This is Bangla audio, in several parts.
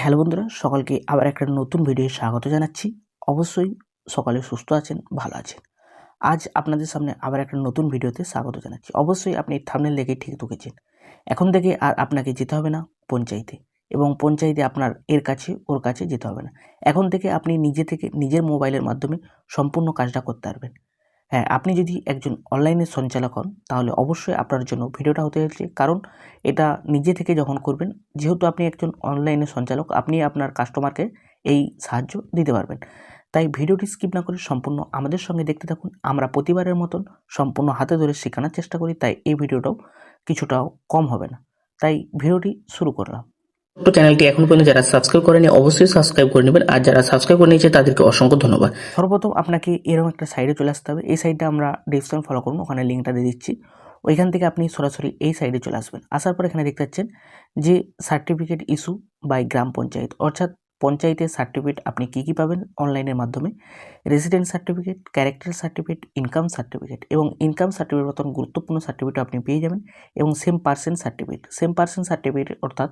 হ্যালো বন্ধুরা, সকলকে আবার একটা নতুন ভিডিও স্বাগত জানাচ্ছি। অবশ্যই সকলে সুস্থ আছেন, ভালো আছেন। আজ আপনাদের সামনে আবার একটা নতুন ভিডিওতে স্বাগত জানাচ্ছি। অবশ্যই আপনি থাম্বনেল দেখে ঠিক ঢুকেছেন। এখন থেকে আর আপনাকে যেতে হবে না পঞ্চায়েতে, এবং পঞ্চায়েতে আপনার এর কাছে ওর কাছে যেতে হবে না। এখন থেকে আপনি নিজে থেকে নিজের মোবাইলের মাধ্যমে সম্পূর্ণ কাজটা করতে পারবেন। হ্যাঁ, আপনি যদি একজন অনলাইনের সঞ্চালক হন তাহলে অবশ্যই আপনার জন্য ভিডিওটা হতে যাচ্ছে, কারণ এটা নিজে থেকে যখন করবেন, যেহেতু আপনি একজন অনলাইনের সঞ্চালক, আপনি আপনার কাস্টমারকে এই সাহায্য দিতে পারবেন। তাই ভিডিওটি স্কিপ না করে সম্পূর্ণ আমাদের সঙ্গে দেখতে থাকুন। আমরা প্রতিবারের মতন সম্পূর্ণ হাতে ধরে শেখানোর চেষ্টা করি, তাই এই ভিডিওটাও কিছুটাও কম হবে না। তাই ভিডিওটি শুরু করলাম। তো চ্যানেলটি এখন পর্যন্ত যারা সাবস্ক্রাইব করেনি অবশ্যই সাবস্ক্রাইব করে নেবেন, আর যারা সাবস্ক্রাইব করে নিয়েছে তাদেরকে অসংখ্য ধন্যবাদ। সর্বপ্রথম আপনাকে এরকম একটা সাইডে চলে আসতে হবে। এই সাইডটা আমরা ডিসক্রিপশন ফলো করুন, ওখানে লিঙ্কটা দিয়ে দিচ্ছি। ওইখান থেকে আপনি সরাসরি এই সাইডে চলে আসবেন। আসার পর এখানে দেখতে পাচ্ছেন যে সার্টিফিকেট ইস্যু বাই গ্রাম পঞ্চায়েত, অর্থাৎ পঞ্চায়েতের সার্টিফিকেট আপনি কী কী পাবেন অনলাইনের মাধ্যমে। Resident certificate, character certificate, income certificate, এবং ইনকাম সার্টিফিকেট মতন গুরুত্বপূর্ণ সার্টিফিকেট আপনি পেয়ে যাবেন। এবং সেম পার্সন সার্টিফিকেট অর্থাৎ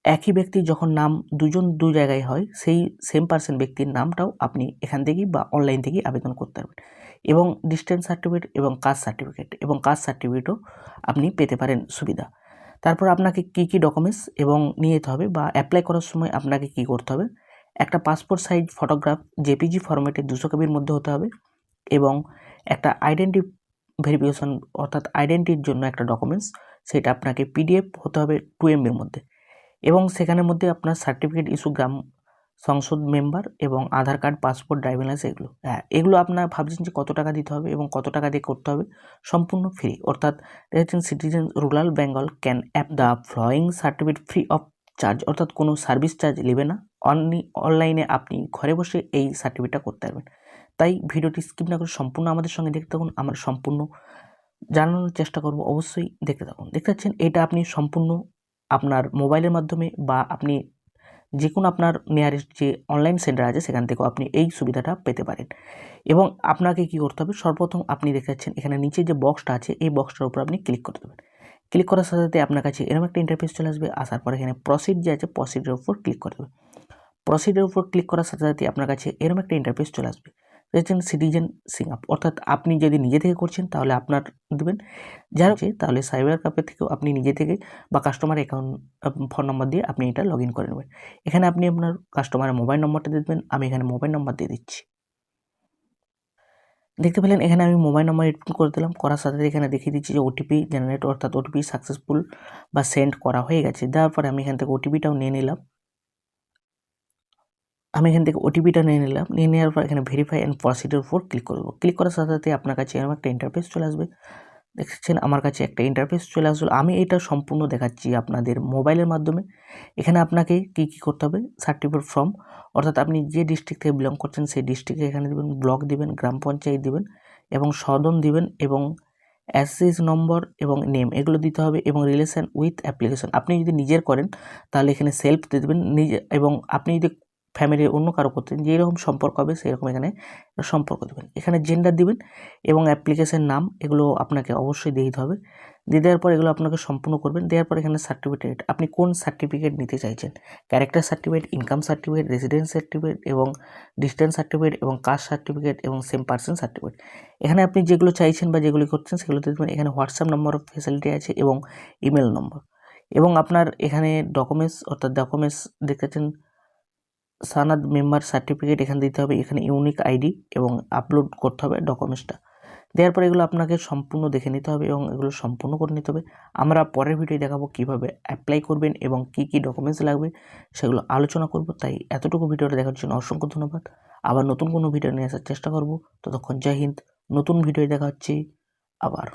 একই ব্যক্তির যখন নাম দুজন দু জায়গায় হয়, সেই সেম পার্সন ব্যক্তির নামটাও আপনি এখান থেকেই বা অনলাইন থেকেই আবেদন করতে পারবেন। এবং ডিস্টেন্স সার্টিফিকেট এবং কাস্ট সার্টিফিকেটও আপনি পেতে পারেন সুবিধা। তারপর আপনাকে কী কী ডকুমেন্টস এবং নিয়ে যেতে হবে বা অ্যাপ্লাই করার সময় আপনাকে কী করতে হবে, একটা পাসপোর্ট সাইজ ফটোগ্রাফ জেপিজি ফরম্যাটে 200 কেবির মধ্যে হতে হবে, এবং একটা আইডেন্টি ভেরিফিকেশন অর্থাৎ আইডেন্টিটির জন্য একটা ডকুমেন্টস, সেটা আপনাকে পিডিএফ হতে হবে 2 MBর মধ্যে। এবং সেখানের মধ্যে আপনার সার্টিফিকেট ইস্যু, গ্রাম সংসদ মেম্বার, এবং আধার কার্ড, পাসপোর্ট, ড্রাইভিং লাইসেন্স, এগুলো। হ্যাঁ, এগুলো আপনার ভাবছেন যে কত টাকা দিতে হবে এবং কত টাকা দিয়ে করতে হবে। সম্পূর্ণ ফ্রি, অর্থাৎ দেখছেন citizen rural Bengal can app the following certificate free of charge, অর্থাৎ কোনো সার্ভিস চার্জ নেবে না। অনলাইনে আপনি ঘরে বসে এই সার্টিফিকেটটা করতে পারবেন। তাই ভিডিওটি স্কিপ না করে সম্পূর্ণ আমাদের সঙ্গে দেখতে থাকুন। আমরা সম্পূর্ণ জানানোর চেষ্টা করব, অবশ্যই দেখতে থাকুন। দেখতে পাচ্ছেন এটা আপনি সম্পূর্ণ আপনার মোবাইলের মাধ্যমে বা আপনি যে কোনো আপনার নিয়ারেস্ট যে অনলাইন সেন্টার আছে সেখান থেকেও আপনি এই সুবিধাটা পেতে পারেন। এবং আপনাকে কি করতে হবে, সর্বপ্রথম আপনি দেখতে পাচ্ছেন এখানে নিচে যে বক্সটা আছে, এই বক্সটার উপর আপনি ক্লিক করে দেবেন। ক্লিক করার সাথে সাথে আপনার কাছে এরকম একটা ইন্টারফেস চলে আসবে। আসার পর এখানে প্রসিড যে আছে, প্রসিডের উপর ক্লিক করে দেবেন। প্রসিডের উপর ক্লিক করার সাথে সাথে আপনার কাছে এরকম একটা ইন্টারফেস চলে আসবে। দেখছেন সিটিজেন সিং আপ, অর্থাৎ আপনি যদি নিজে থেকে করছেন তাহলে আপনার দেবেন, যারা আছে তাহলে সাইবার ক্যাফে থেকেও আপনি নিজে থেকে বা কাস্টমার অ্যাকাউন্ট ফোন নম্বর দিয়ে আপনি এটা লগ ইন করে নেবেন। এখানে আপনি আপনার কাস্টমারের মোবাইল নম্বরটা দিয়ে দেবেন। আমি এখানে মোবাইল নম্বর দিয়ে দিচ্ছি। দেখতে পেলেন এখানে আমি মোবাইল নম্বর ইনপুট করে দিলাম। করার সাথে সাথে এখানে দেখিয়ে দিচ্ছি যে ওটিপি জেনারেট, অর্থাৎ ওটিপি সাকসেসফুল বা সেন্ড করা হয়ে গেছে। দেওয়ার পরে আমি এখান থেকে ওটিপিটাও নিয়ে নিলাম। আমি এখান থেকে ওটিপিটা নিয়ে নিলাম। নিয়ে নেওয়ার পর এখানে ভেরিফাই অ্যান্ড প্রসিডের উপর ক্লিক করব। ক্লিক করার সাথে সাথে আপনার কাছে এরকম একটা ইন্টারফেস চলে আসবে। দেখছেন আমার কাছে একটা ইন্টারফেস চলে আসলো। আমি এটা সম্পূর্ণ দেখাচ্ছি আপনাদের মোবাইলের মাধ্যমে। এখানে আপনাকে কী কী করতে হবে, সার্টিফিকেট ফর্ম, অর্থাৎ আপনি যে ডিস্ট্রিক্ট থেকে বিলং করছেন সেই ডিস্ট্রিক্টে এখানে দেবেন, ব্লক দিবেন, গ্রাম পঞ্চায়েত দিবেন, এবং সদন দিবেন, এবং অ্যাসিস নম্বর এবং নেম এগুলো দিতে হবে, এবং রিলেশন উইথ অ্যাপ্লিকেশন। আপনি যদি নিজের করেন তাহলে এখানে সেলফ দিয়ে দেবেন নিজে, এবং আপনি যদি ফ্যামিলির অন্য কারো করতেন যেরকম সম্পর্ক হবে সেরকম এখানে সম্পর্ক দেবেন। এখানে জেন্ডার দিবেন এবং অ্যাপ্লিকেশন নাম, এগুলো আপনাকে অবশ্যই দিয়ে দিতে হবে। দিয়ে দেওয়ার পর এগুলো আপনাকে সম্পূর্ণ করবেন। দেওয়ার পর এখানে সার্টিফিকেট, আপনি কোন সার্টিফিকেট নিতে চাইছেন, character certificate, income certificate, residence certificate, এবং ডিস্টেন্স সার্টিফিকেট, এবং কাস্ট সার্টিফিকেট, এবং সেম পার্সন সার্টিফিকেট। এখানে আপনি যেগুলো চাইছেন বা যেগুলি করছেন সেগুলো দিয়ে দেবেন। এখানে হোয়াটসঅ্যাপ নম্বর ফেসিলিটি আছে এবং ইমেল নম্বর, এবং আপনার এখানে ডকুমেন্টস, অর্থাৎ ডকুমেন্টস দেখতেছেন সানাদ মেম্বার সার্টিফিকেট এখানে দিতে হবে। এখানে ইউনিক আইডি এবং আপলোড করতে হবে ডকুমেন্টসটা। দেওয়ার পরে এগুলো আপনাকে সম্পূর্ণ দেখে নিতে হবে এবং এগুলো সম্পূর্ণ করে নিতে হবে। আমরা পরের ভিডিও দেখাবো কীভাবে অ্যাপ্লাই করবেন এবং কী কী ডকুমেন্টস লাগবে সেগুলো আলোচনা করব। তাই এতটুকু ভিডিওটা দেখার জন্য অসংখ্য ধন্যবাদ। আবার নতুন কোনো ভিডিও নিয়ে আসার চেষ্টা করব। ততক্ষণ জয় হিন্দ। নতুন ভিডিও দেখা হচ্ছে আবার।